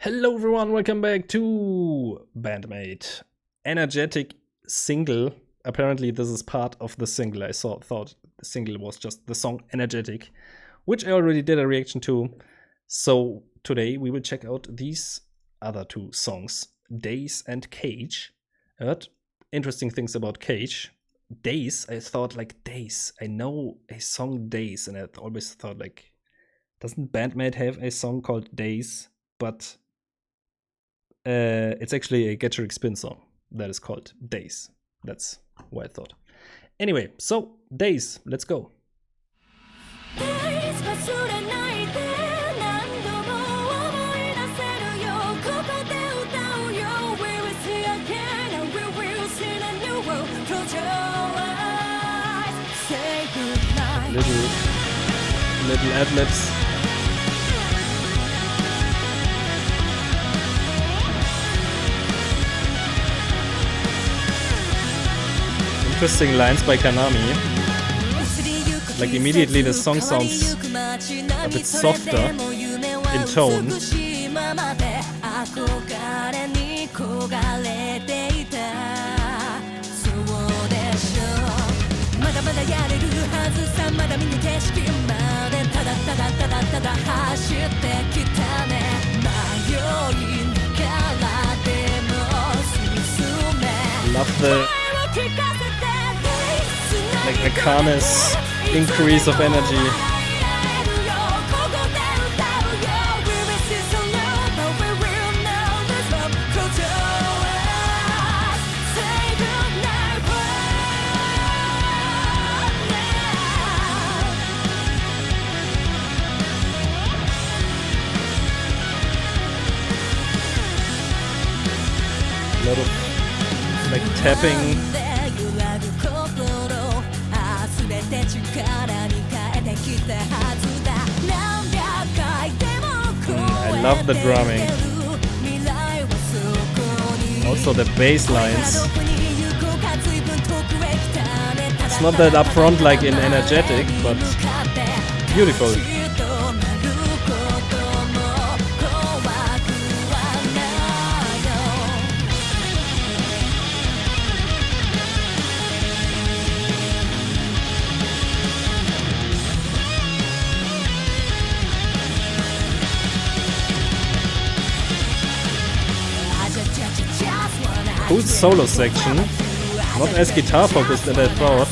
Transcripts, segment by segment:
Hello everyone, welcome back to Band-Maid. Energetic single. Apparently this is part of the single. I thought the single was just the song Energetic, which I already did a reaction to. So today we will check out these other two songs, Days and Cage. I heard interesting things about Cage. Days, I thought like Days. I know a song Days, and I always thought like, doesn't Band-Maid have a song called Days? But it's actually a Get Your Spin song that is called Days. That's what I thought. Anyway, so Days, let's go. Little ad-libs. Interesting lines by Kanami. Like immediately the song sounds a bit softer in tone. Love the like Akana's increase of energy. A lot of like tapping. I love the drumming. Also the bass lines. It's not that upfront like in Energetic, but beautiful. Cool solo section, not as guitar focused as I thought,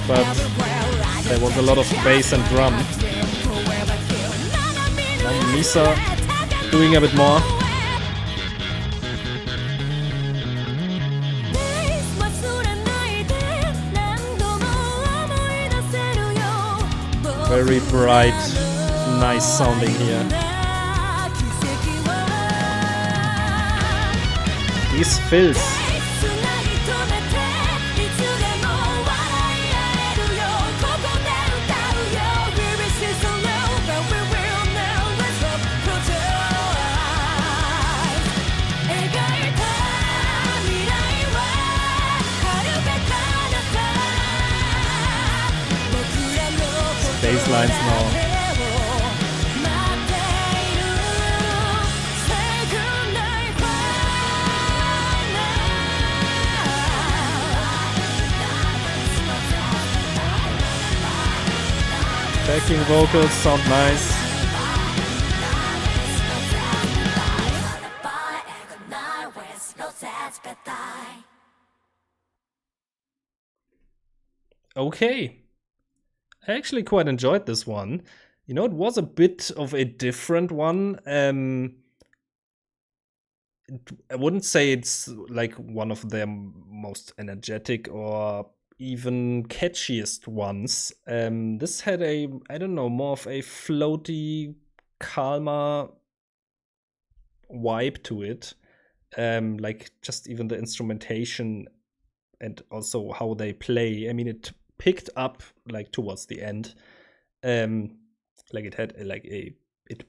but there was a lot of bass and drum. And Misa doing a bit more. Very bright, nice sounding here. These fills. Bass lines now. Backing vocals sound nice. Okay. I actually quite enjoyed this one. You know, it was a bit of a different one. I wouldn't say it's like one of their most energetic or even catchiest ones. This had a, I don't know, more of a floaty, calmer vibe to it. Like just even the instrumentation and also how they play. I mean, it picked up like towards the end. Like it had it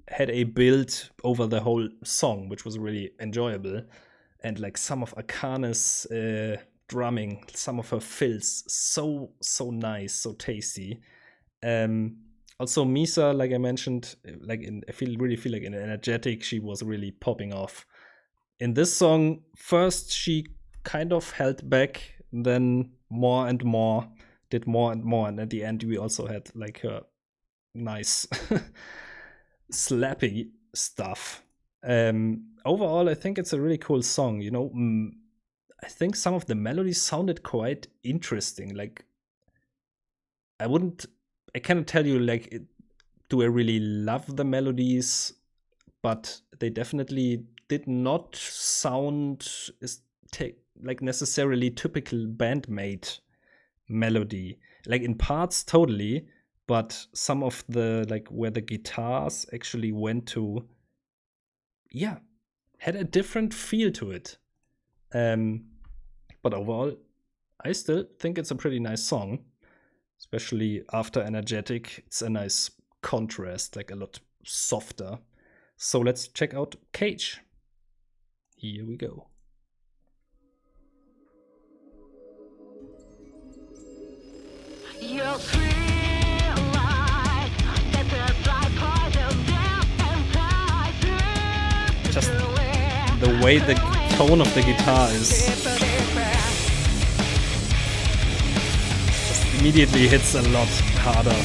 had a build over the whole song, which was really enjoyable. And like some of Akana's drumming, some of her fills, so nice, so tasty. Also, Misa, like I mentioned, really feel like in Energetic, she was really popping off. In this song, first she kind of held back, then more and more, did more and more, and at the end we also had like her nice slappy stuff. Overall, I think it's a really cool song. You know, I think some of the melodies sounded quite interesting. Like, I cannot tell you like, do I really love the melodies, but they definitely did not sound like necessarily typical Band-Maid melody. Like in parts, totally, but some of the like where the guitars actually went to, yeah, had a different feel to it. But overall, I still think it's a pretty nice song, especially after Energetic. It's a nice contrast, like a lot softer. So let's check out Cage. Here we go. Just the way the tone of the guitar is just immediately hits a lot harder.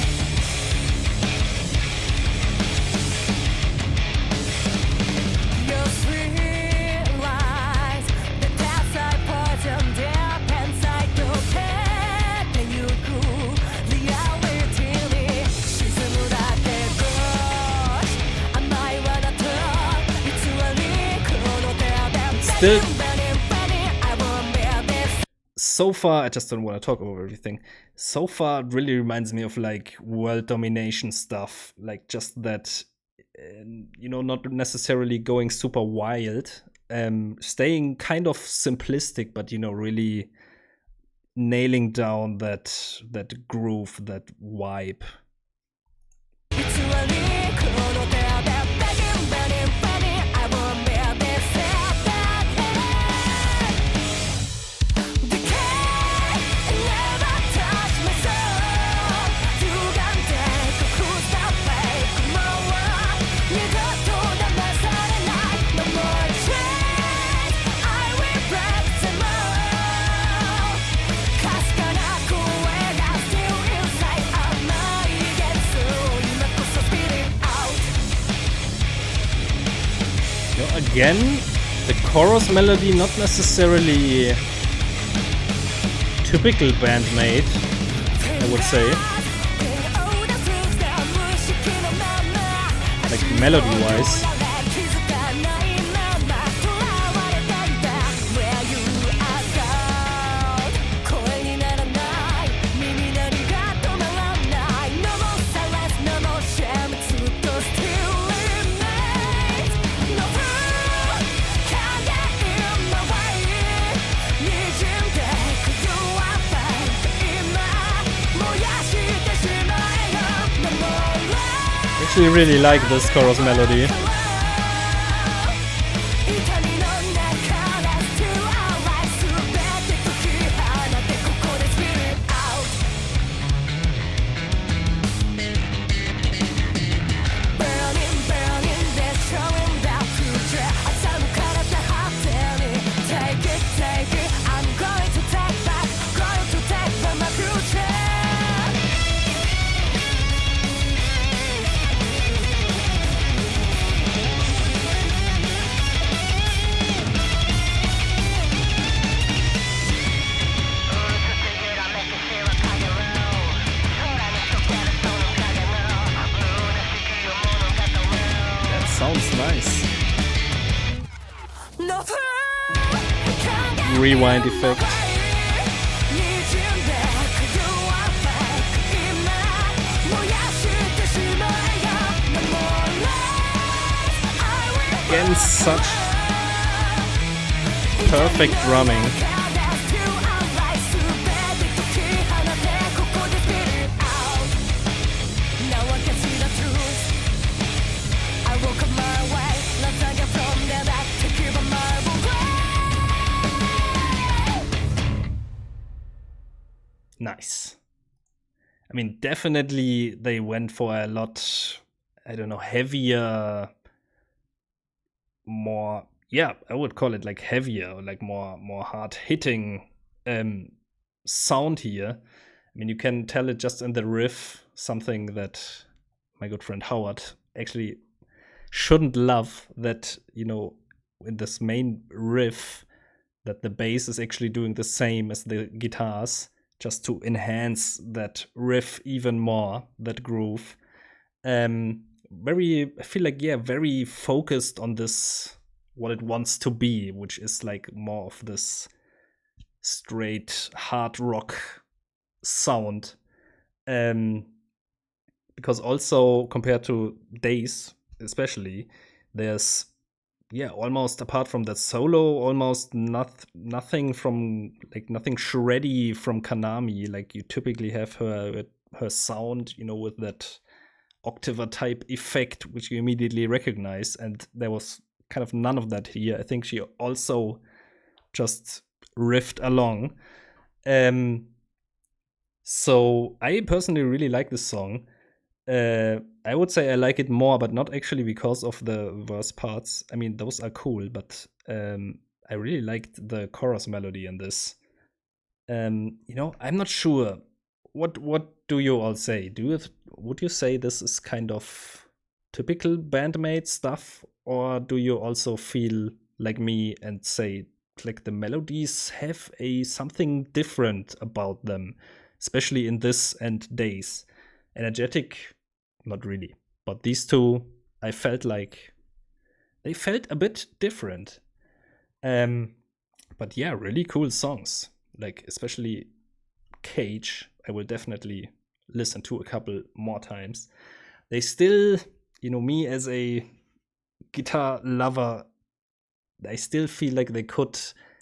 Still, so far, I just don't want to talk about everything. So far, it really reminds me of like world domination stuff, like just that, you know, not necessarily going super wild, staying kind of simplistic, but you know, really nailing down that groove, that vibe. Again, the chorus melody not necessarily typical Band-Maid, I would say. Like melody-wise. I actually really like this chorus melody. Sounds nice. Rewind effect. Again, such perfect drumming. Nice. I mean, definitely they went for a lot, I don't know, heavier, more, yeah, I would call it like heavier, like more hard hitting sound here. I mean, you can tell it just in the riff, something that my good friend Howard actually shouldn't love, that, you know, in this main riff, that the bass is actually doing the same as the guitars, just to enhance that riff even more, that groove. Very, I feel like, yeah, very focused on this, what it wants to be, which is like more of this straight hard rock sound. Because also compared to Days, especially, there's, yeah, almost apart from that solo, almost nothing from, like, nothing shreddy from Kanami. Like you typically have her sound, you know, with that octave type effect, which you immediately recognize, and there was kind of none of that here. I think she also just riffed along. So I personally really like this song. I would say I like it more, but not actually because of the verse parts. I mean, those are cool, but I really liked the chorus melody in this. You know, I'm not sure. What do you all say? Would you say this is kind of typical Band-Maid stuff, or do you also feel like me and say, like, the melodies have a something different about them, especially in this and Days? Energetic, not really, but these two, I felt like they felt a bit different. Um, but yeah, really cool songs. Like especially Cage, I will definitely listen to a couple more times. They still, you know, me as a guitar lover, I still feel like they could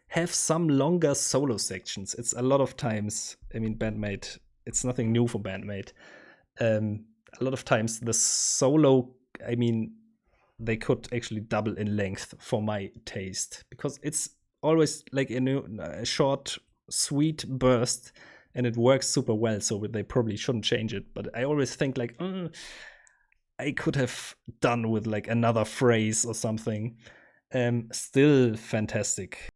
have some longer solo sections. It's a lot of times, I mean, Band-Maid, it's nothing new for Band-Maid. A lot of times the solo, I mean, they could actually double in length for my taste, because it's always like a short, sweet burst, and it works super well. So they probably shouldn't change it. But I always think like, I could have done with like another phrase or something. Still fantastic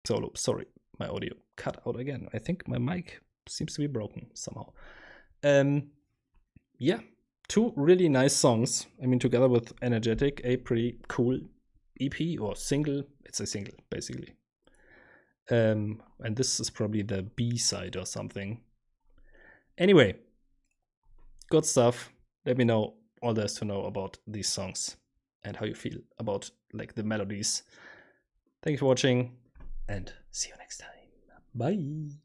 solo. Sorry, my audio cut out again. I think my mic seems to be broken somehow. Yeah, two really nice songs. I mean, together with Energetic, a pretty cool EP or single. It's a single, basically. And this is probably the B side or something. Anyway, good stuff. Let me know all there is to know about these songs and how you feel about like the melodies. Thank you for watching, and see you next time. Bye.